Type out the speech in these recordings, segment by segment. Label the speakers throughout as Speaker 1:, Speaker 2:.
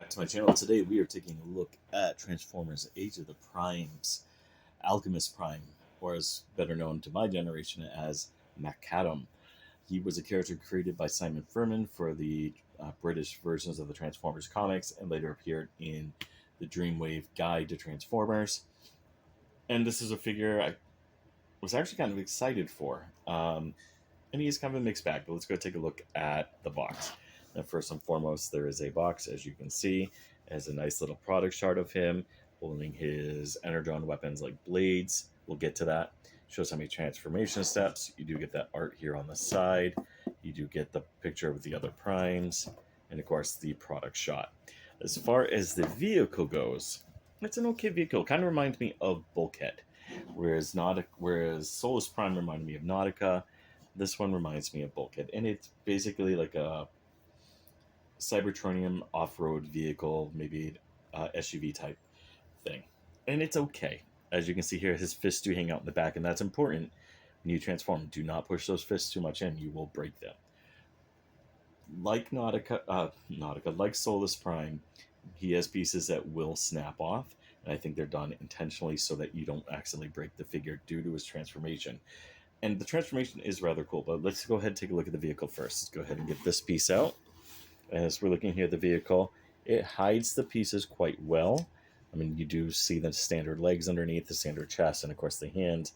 Speaker 1: Back to my channel. Today we are taking a look at Transformers Age of the Primes, Alchemist Prime, or as better known to my generation as Maccadam. He was a character created by Simon Furman for the British versions of the Transformers comics and later appeared in the Dreamwave Guide to Transformers. And this is a figure I was actually kind of excited for. And he's kind of a mixed bag, but let's go take a look at the box. Now, first and foremost, there is a box, as you can see. It has a nice little product chart of him holding his energon weapons like blades. We'll get to that. Shows how many transformation steps. You do get that art here on the side. You do get the picture of the other primes. And of course, the product shot. As far as the vehicle goes, it's an okay vehicle. Kind of reminds me of Bulkhead. Whereas Solus Prime reminded me of Nautica, this one reminds me of Bulkhead, and it's basically like a cybertronium off-road vehicle, maybe SUV type thing, and it's okay. As you can see here, his fists do hang out in the back, and that's important when you transform. Do not push those fists too much in; you will break them. Like like Solus Prime, he has pieces that will snap off, and I think they're done intentionally so that you don't accidentally break the figure due to his transformation. And the transformation is rather cool, but let's go ahead and take a look at the vehicle first. Let's go ahead and get this piece out. As we're looking here at the vehicle, it hides the pieces quite well. I mean, you do see the standard legs underneath, the standard chest, and of course the hands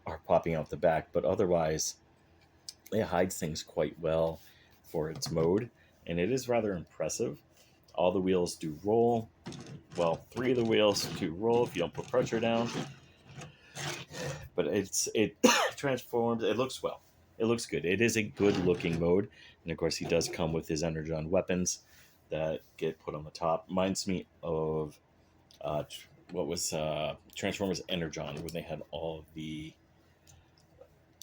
Speaker 1: are popping out the back, but otherwise it hides things quite well for its mode, and it is rather impressive. All the wheels do roll. Well, 3 of the wheels do roll if you don't put pressure down. But it transforms. It looks well. It looks good. It is a good looking mode, and of course he does come with his energon weapons that get put on the top. Reminds me of what was Transformers Energon, when they had all of the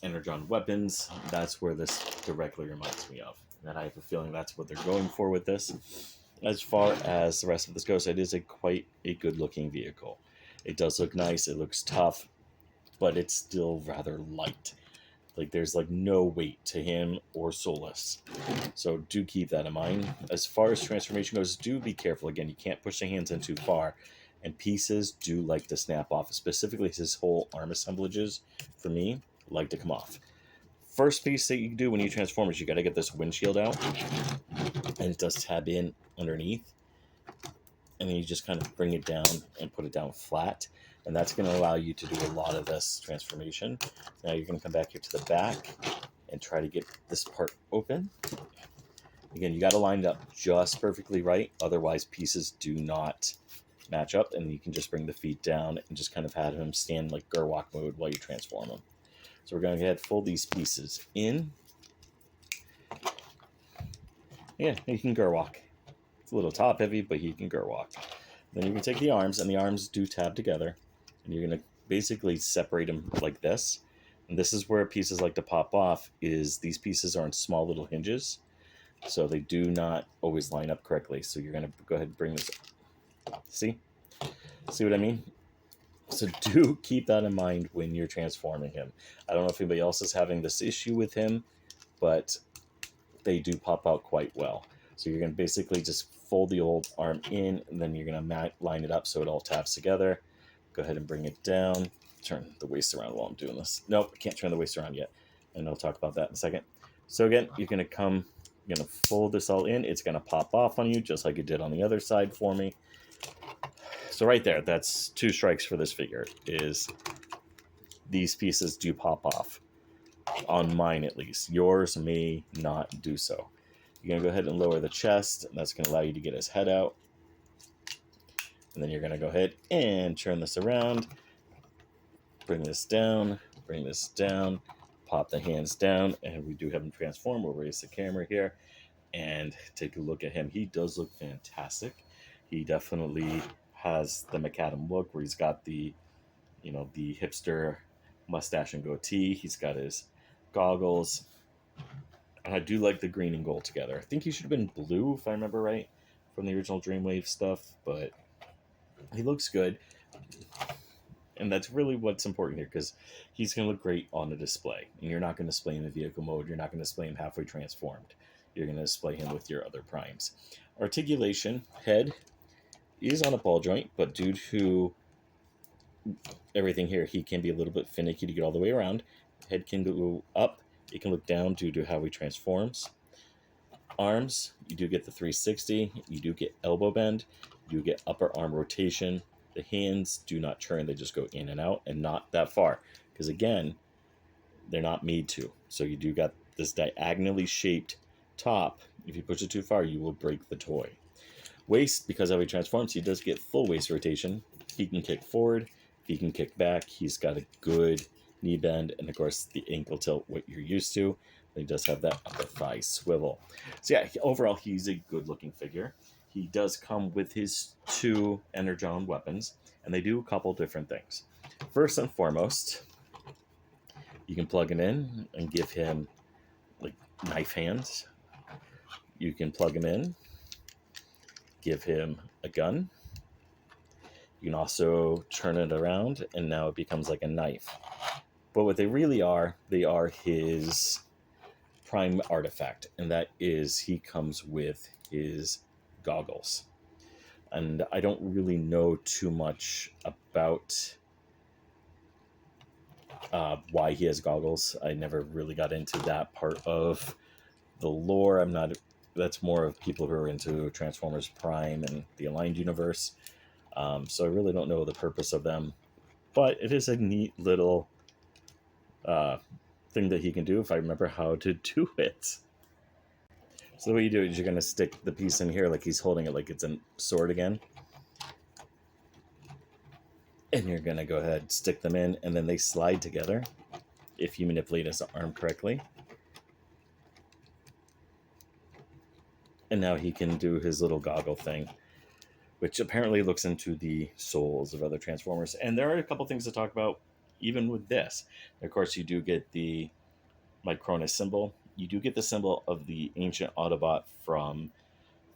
Speaker 1: energon weapons. That's where this directly reminds me of, and I have a feeling that's what they're going for with this. As far as the rest of this goes, it is quite a good looking vehicle. It does look nice. It looks tough, but it's still rather light. Like, there's like no weight to him or Solus. So do keep that in mind. As far as transformation goes, do be careful. Again, you can't push the hands in too far. And pieces do like to snap off. Specifically, his whole arm assemblages, for me, like to come off. First piece that you do when you transform is you got to get this windshield out. And it does tab in underneath. And then you just kind of bring it down and put it down flat. And that's going to allow you to do a lot of this transformation. Now you're going to come back here to the back and try to get this part open. Again, you got to line it up just perfectly right. Otherwise, pieces do not match up. And you can just bring the feet down and just kind of have him stand like Gerwalk mode while you transform him. So we're going to go ahead and fold these pieces in. Yeah, he can Gerwalk. It's a little top heavy, but he can Gerwalk. Then you can take the arms, and the arms do tab together. And you're going to basically separate them like this. And this is where pieces like to pop off, is these pieces are on small little hinges. So they do not always line up correctly. So you're going to go ahead and bring this. See? See what I mean? So do keep that in mind when you're transforming him. I don't know if anybody else is having this issue with him, but they do pop out quite well. So you're going to basically just fold the old arm in, and then you're going to line it up so it all taps together. Go ahead and bring it down. Turn the waist around while I'm doing this. Nope, I can't turn the waist around yet. And I'll talk about that in a second. So again, you're going to fold this all in. It's going to pop off on you just like it did on the other side for me. So right there, that's 2 strikes for this figure, is these pieces do pop off. On mine, at least. Yours may not do so. You're going to go ahead and lower the chest, and that's going to allow you to get his head out. And then you're going to go ahead and turn this around, bring this down, pop the hands down, and we do have him transform. We'll raise the camera here and take a look at him. He does look fantastic. He definitely has the Maccadam look, where he's got the, the hipster mustache and goatee. He's got his goggles. And I do like the green and gold together. I think he should have been blue, if I remember right, from the original Dreamwave stuff, but he looks good. And that's really what's important here, because he's going to look great on the display. And you're not going to display him in the vehicle mode. You're not going to display him halfway transformed. you're going to display him with your other primes. Articulation, head is on a ball joint, but due to everything here, he can be a little bit finicky to get all the way around. Head can go up, it can look down due to how he transforms. Arms, you do get the 360, you do get elbow bend, you do get upper arm rotation. The hands do not turn, they just go in and out, and not that far, because again, they're not made to. So you do got this diagonally shaped top. If you push it too far, you will break the toy. Waist, because of how he transforms, he does get full waist rotation. He can kick forward, he can kick back, he's got a good knee bend, and of course the ankle tilt, what you're used to. He does have that upper thigh swivel. So yeah, overall he's a good looking figure. He does come with his 2 energon weapons, and they do a couple different things. First and foremost, you can plug it in and give him like knife hands. You can plug him in, give him a gun. You can also turn it around, and now it becomes like a knife. But what they really are, they are his prime artifact, and that is he comes with his goggles. And I don't really know too much about why he has goggles. I never really got into that part of the lore. I'm not. That's more of people who are into Transformers Prime and the Aligned Universe. So I really don't know the purpose of them, but it is a neat little thing that he can do if I remember how to do it. So the way you do it is you're going to stick the piece in here like he's holding it like it's a sword again. And you're going to go ahead, stick them in, and then they slide together if you manipulate his arm correctly. And now he can do his little goggle thing, which apparently looks into the souls of other Transformers. And there are a couple things to talk about even with this. Of course, you do get the Micronus symbol. You do get the symbol of the ancient Autobot from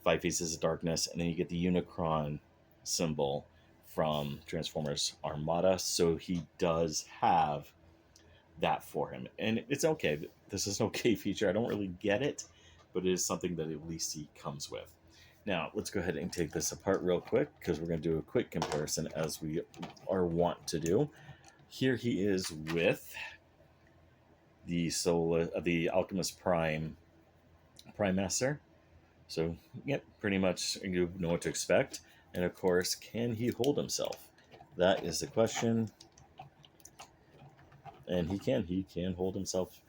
Speaker 1: Five Faces of Darkness, and then you get the Unicron symbol from Transformers Armada. So he does have that for him. And it's okay. This is an okay feature. I don't really get it, but it is something that at least he comes with. Now, let's go ahead and take this apart real quick, because we're going to do a quick comparison as we are wont to do. Here he is with the Alchemist Prime Master. So, yep, pretty much you know what to expect. And of course, can he hold himself? That is the question. And he can hold himself,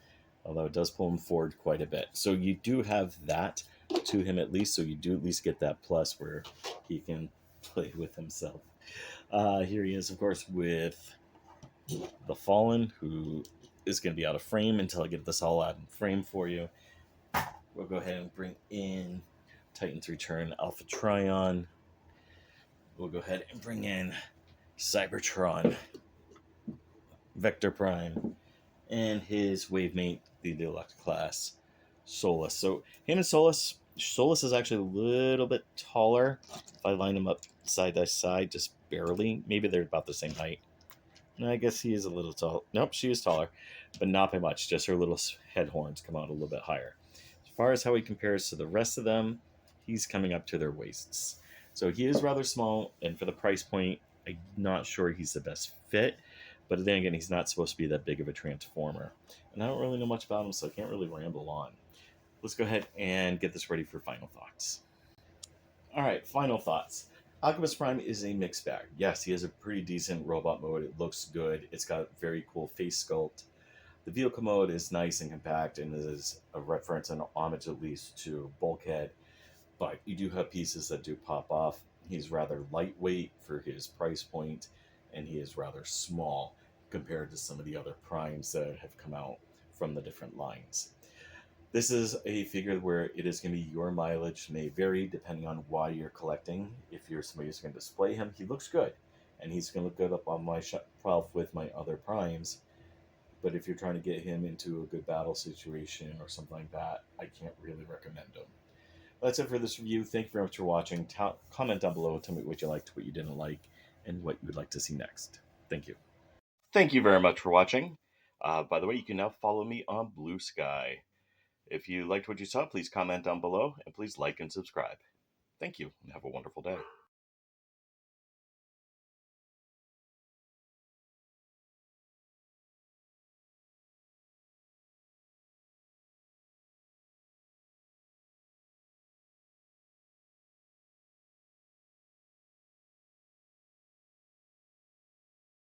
Speaker 1: although it does pull him forward quite a bit. So you do have that to him at least, so you do at least get that plus where he can play with himself. Here he is, of course, with the Fallen, who is going to be out of frame until I get this all out in frame for you. We'll go ahead and bring in Titan's Return Alpha Trion. We'll go ahead and bring in Cybertron, Vector Prime, and his wavemate, the deluxe class, Solus. So him and Solus is actually a little bit taller. If I line them up side by side, just barely, maybe they're about the same height. And I guess he is a little tall. Nope, she is taller, but not by much. Just her little head horns come out a little bit higher. As far as how he compares to the rest of them, he's coming up to their waists. So he is rather small, and for the price point, I'm not sure he's the best fit. But then again, he's not supposed to be that big of a transformer. And I don't really know much about him, so I can't really ramble on. Let's go ahead and get this ready for final thoughts. All right, final thoughts. Alchemist Prime is a mixed bag. Yes, he has a pretty decent robot mode. It looks good. It's got very cool face sculpt. The vehicle mode is nice and compact and is a reference and homage at least to Bulkhead. But you do have pieces that do pop off. He's rather lightweight for his price point, and he is rather small compared to some of the other primes that have come out from the different lines. This is a figure where it is going to be your mileage, may vary depending on why you're collecting. If you're somebody who's going to display him, he looks good, and he's going to look good up on my shelf with my other primes. But if you're trying to get him into a good battle situation or something like that, I can't really recommend him. That's it for this review. Thank you very much for watching. Comment down below. Tell me what you liked, what you didn't like, and what you would like to see next. Thank you. Thank you very much for watching. By the way, you can now follow me on Blue Sky. If you liked what you saw, please comment down below and please like and subscribe. Thank you and have a wonderful day.